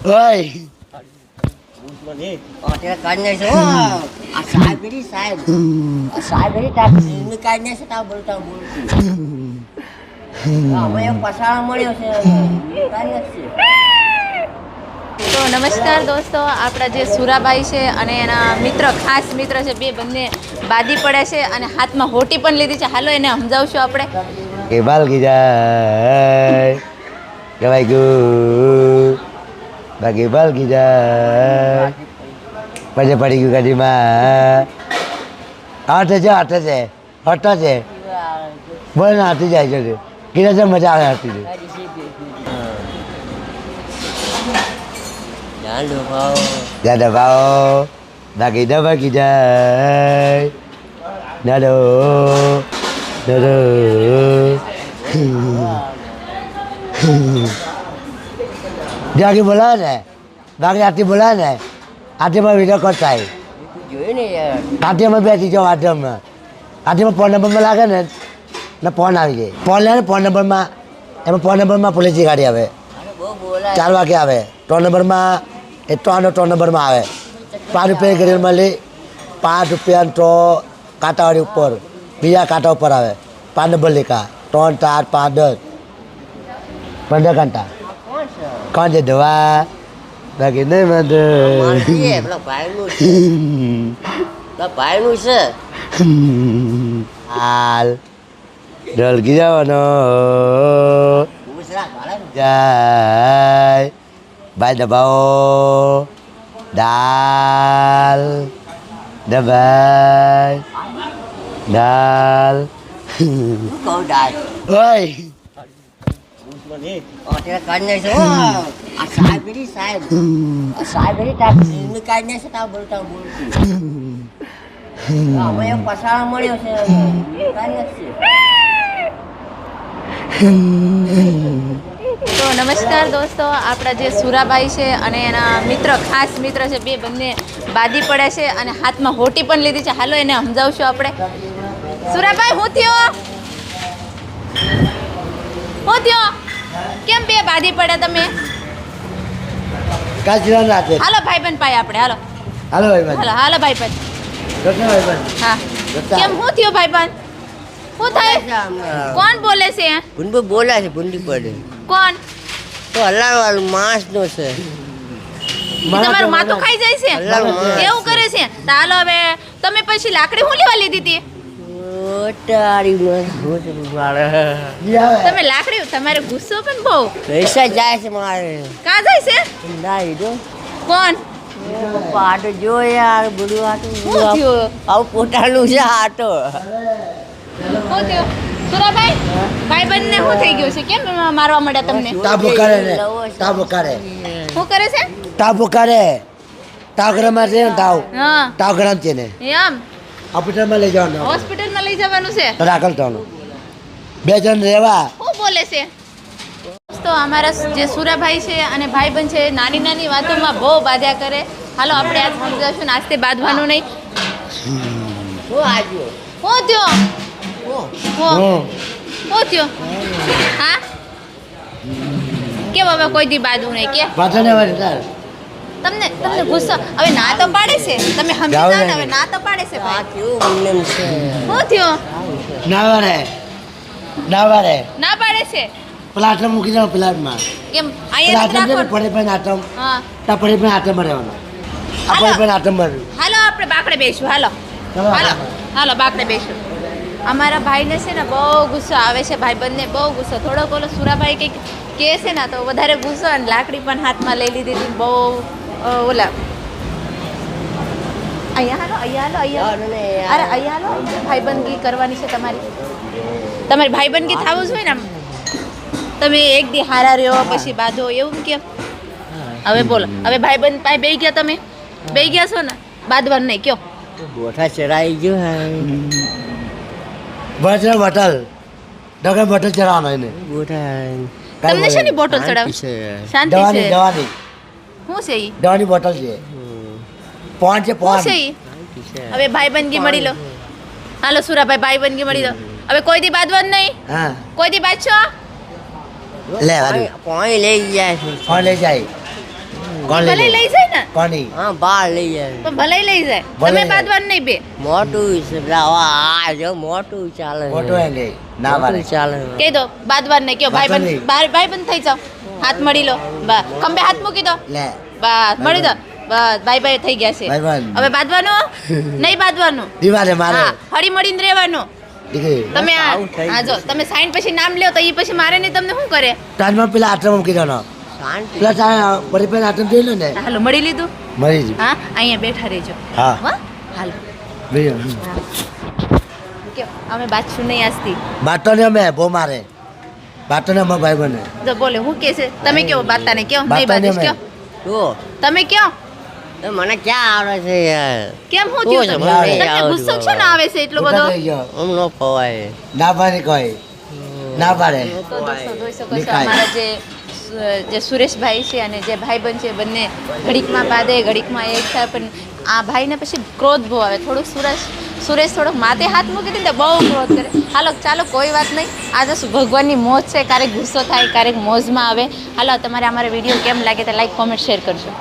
ઓય મને ઓટેલા કાઢને છે આ સાહેબ બેરી સાહેબ આ સાહેબ બેરી તા કાઢને છે તા બોલતા અમે એક પસાર મળ્યો છે કાઢને છે. તો નમસ્કાર દોસ્તો, આપણા જે સુરાબાઈ છે અને એના મિત્ર, ખાસ મિત્ર છે, બે બંને બાદી પડ્યા છે અને હાથમાં હોટી પણ લીધી છે. હાલો એને સમજાવશું આપણે. કે બાલ કી જાય કવાય ગયું બાકી બાલ કી જાય પછી પડી ગયું ગાડીમાં આઠ છે બોલે ને હાથી જાય છે કીધા છે મજા આવે હાથી દાદા ભાવ બાકી દબા કી જાય દાદો દાદો જાગી બોલાવે ને બાકી આથી બોલાવે ને આથીમાં વિડીયો કોલ થાય જોયું ને યાર આથીમાં બેસી જાઓ આથીમાં ફોન નંબરમાં લાગે ને ફોન આવી જાય ફોન લે ને ફોન નંબરમાં પોલીસની ગાડી આવે બહુ બોલાય 4 વાગે આવે 3 નંબરમાં એ 3 નંબરમાં આવે 5 રૂપિયાની ગરીબમાં લે 5 રૂપિયાનો તો કાંટાવાળી ઉપર બીજા કાંટા ઉપર આવે 5 નંબર લેખા 3 4 5 10 15 કાંટા કોણ છે કોણ છે દવા બાકી નહીં મને માનસીએ પેલા ભાઈનું છે પેલા ભાઈનું છે હાલ ઢોલકી જવાનો ગુજરાત વાળા જાય ભાઈ દબાવો દાલ દબાઈ દાલ કહું ડાય ઓય મને ઓટેલા કાઢને છે આ સાહેબ બેરી સાહેબ આ સાહેબ બેરી તા કાઢને છે તા બોલતા અમે એક પસાર મળ્યો છે કાઢને છે. તો નમસ્કાર દોસ્તો, આપણા જે સુરાબાઈ છે અને એના મિત્ર, ખાસ મિત્ર છે, બે બંને બાદી પડ્યા છે અને હાથમાં હોટી પણ લીધી છે. હાલો એને સમજાવશું આપણે. સુરાબાઈ શું થયો? કેમ બે બાદી પડ્યા તમે? કાચરા નાચે હાલો ભાઈબંધ પાય આપણે. હાલો હાલો ભાઈ હાલો હાલો ભાઈબંધ. ભાઈ હા કેમ શું થયું ભાઈબંધ? શું થાય? કોણ બોલે છે? ભૂંડી બોલા છે ભૂંડી પડે કોણ? તો હલાવાળું માણસ નો છે તમારું માથું ખાઈ જાય છે? એવું કરે છે? તો હાલો હવે તમે પછી લાકડી હું લેવા લીધી હતી? તારી તમે લાકડી, તમારે ગુસ્સો પણ બહુ. પૈસા જાય છે મારે કાં જાય છે? ના જો કોણ? પાટો જો યાર બધું આટું શું થયું? આવું પોતાનું છે આટો શું થયું? સુરાભાઈ, ભાઈબંધને શું થઈ ગયું છે? કેમ મારવા મળ્યા તમને? તાબો કરે ને તાબો કરે શું કરે છે? તાબો કરે તાવ ગરમ છે ને હા તાવ ગરમ છે ને એમ હોસ્પિટલમાં લઈ જવાનું હોસ્પિટલમાં લઈ જવાનું છે? રાખલ થવાનું 2 જણ રહેવા શું બોલે છે? તો અમારા જે સુરાભાઈ છે અને ભાઈબંધ છે, નાની નાની વાતોમાં બહુ બાધા કરે. હાલો આપણે આજ સમજાવશું, નાસ્તે બાંધવાનું નહીં. હું આજો શું થયો? શું થયો? હા કેમ હવે કોઈ દી બાંધવું નહીં કે? પાછા ને તાર તમને ગુસ્સો હવે ના તો પાડે છે, તમે સમજી જાઓ ને. હવે ના તો પાડે છે આ ભાઈ. કેવું મને છે શું થયો? નાવારે ના પાડે છે પ્લાટમાં મૂકી દેવાનું પ્લાટમાં કેમ? અહીંયા નથી પ્લાટમાં રાખવાનું. પડે પણ આટમ હા તા પડે પણ આટમ રહેવાનો આ પડે પણ આટમ ભરવું હાલો આપણે બાકડે બેસું. હાલો હાલો બાકડે બેસું. અમારા ભાઈને છે ને બહુ ગુસ્સો આવે છે, ભાઈબંધને બહુ ગુસ્સો. થોડોક ઓલો સુરાભાઈ કંઈક કહે છે ને તો વધારે ગુસ્સો, અને લાકડી પણ હાથમાં લઈ લીધી હતી બહુ. ઓલા અહીંયા હાલો અરે અહીંયા હાલો, ભાઈબંધગી કરવાની છે તમારી ભાઈબંધગી થવું જોઈએ ને. આમ તમે એક દી હારા રહ્યો પછી બાંધો એવું કેમ? હવે બોલો, હવે ભાઈબંધ પાસે બેસી ગયા, તમે બેસી ગયા છો ને, બાંધવાનું નહીં કયો? બોઠા ચડાઈ ગયો બટલ ડગર બટલ ચડાવવાનો એને બોઠા તમને છે ની બોટલ ચડાવ? શાંતિ છે. દવાની શું છે ઈ? દવાની બોટલ છે પોન છે શું પોન છે ઈ? હવે ભાઈબંધગી મળી લો. હાલો સુરાભાઈ, ભાઈબંધગી મળી લો. હવે કોઈ દી બાંધવાનું નહીં? હા કોઈ દી બાંધશો? લે વારી પાણી લઈ જાય છે ફોન લઈ જાય કોણ ભલે લઈ લઈ જાય ને કોની હા બહાર લઈ જાય પણ ભલે લઈ જાય ભલે તમે જાય. બાંધવાનું નહીં બે મોટું છે પેલા આ જો મોટું ચાલે ફોટો એ લે ના મારે મોટું ચાલે કહી દો બાંધવાનું નહીં કયો બાંધવાનું ભાઈબંધ ભાઈબંધ થઈ જાઓ હાથ મળી લો બસ ખંભે હાથ મૂકી દો લે બસ મળી દો બસ ભાઈ ભાઈ થઈ ગયા છે ભાઈબંધ. હવે બાંધવાનું નહીં બાંધવાનું દિવાલે મારે હા હળી મળીને રહેવાનું દીકરી તમે આવું થઈ હા જો તમે સાઈન પછી નામ લ્યો તો એ પછી મારે નહીં તમને શું કરે તાજમાં પેલા આટમ મૂકી દેવાનો શાંતિ પેલા તારા બધી પેલા આટમ જોઈ લો ને હાલો મળી લીધું મરી જ હા અહીંયા બેઠા રહેજો હા હા હાલો બીજું કયો અમે બાજશું નહીં આજથી બાટો ને અમે બહુ મારે બાટો ને અમારા ભાઈ બને જો બોલે હું કે છે તમે કયો બાતાને કયો નહીં બાતાને બાંધીશ મેં. કયો જો તમે કયો એ મને ક્યાં આવડે છે યાર કેમ હું શું થયું છે? તમને? મને તમને આવડતું ગુસ્સો છે ને આવે છે એટલો બધો ઉઠા થઈ ગયો. આમ ન ફવાય ના પાડે કોઈ ના પાડે તો દોસ્તો જોઈ શકો છો નિકાય. અમારા જે સુરેશભાઈ છે અને જે ભાઈબંધ છે બંને ઘડીકમાં બાંધે ઘડીકમાં એક થાય પણ આ ભાઈને પછી ક્રોધ બહુ આવે થોડુંક સુરેશ થોડોક માથે હાથ મૂકી દે ને તો બહુ ક્રોધ કરે હાલો ચાલો કોઈ વાત નહીં આ તો શું ભગવાનની મોજ છે ક્યારેક ગુસ્સો થાય ક્યારેક મોજમાં આવે હાલો તમારે અમારો વિડીયો કેમ લાગે તો લાઈક કોમેન્ટ શેર કરજો